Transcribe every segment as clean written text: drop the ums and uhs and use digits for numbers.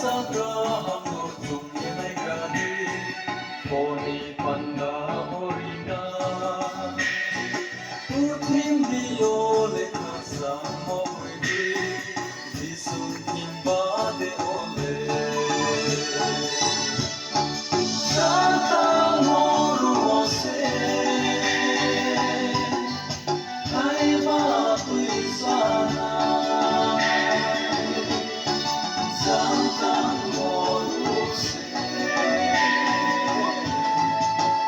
Abraham no tunay gradi, poni pandaorina. Puting diole kasama pwede, disun himbade ole. Santa moro se, ay mapui sana. Santa moro se,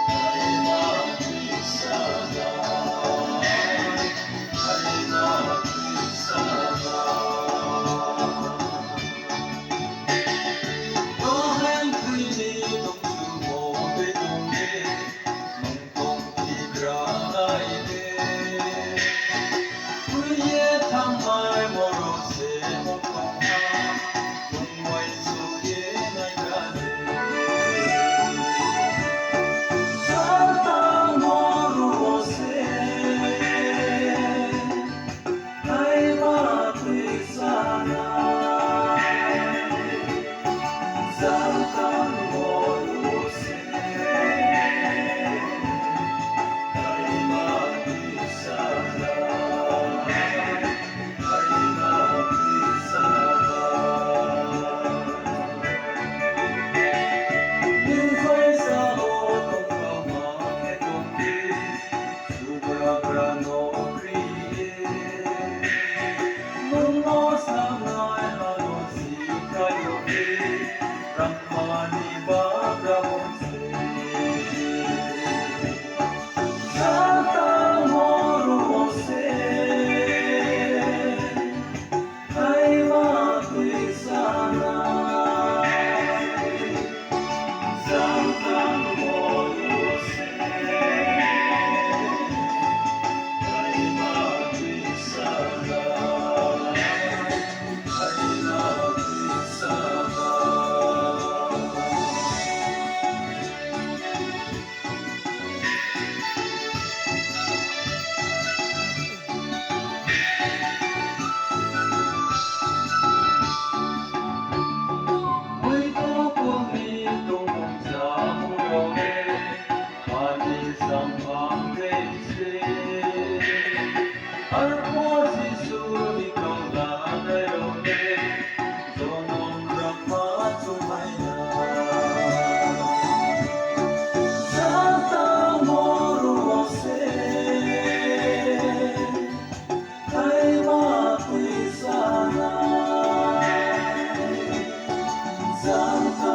ay mapui sana. Ay mapui sana. Bahan pwede nung sumobe tunge, nung kong igrangay de. Kuye tamay moro se mokong ha, nung may suye na gade. Santa moro se, ay mapui sana. Santa moro se, ay mapui sana. Ay mapui sana. Minsan sa otong pamaketonde, subrabrano kriye. Lumos na ngay halos si kayote, Rahmani Bagramonse. Santa moro se, ay mapui sana. Santa moro se, ay mapui sana. Ay mapui sana. Muy bonito sa murone, manis ang angleise. Arpos isun ikaw lang ayone, donong rapat sumaya. Santa moro se, ay mapui sana. Santa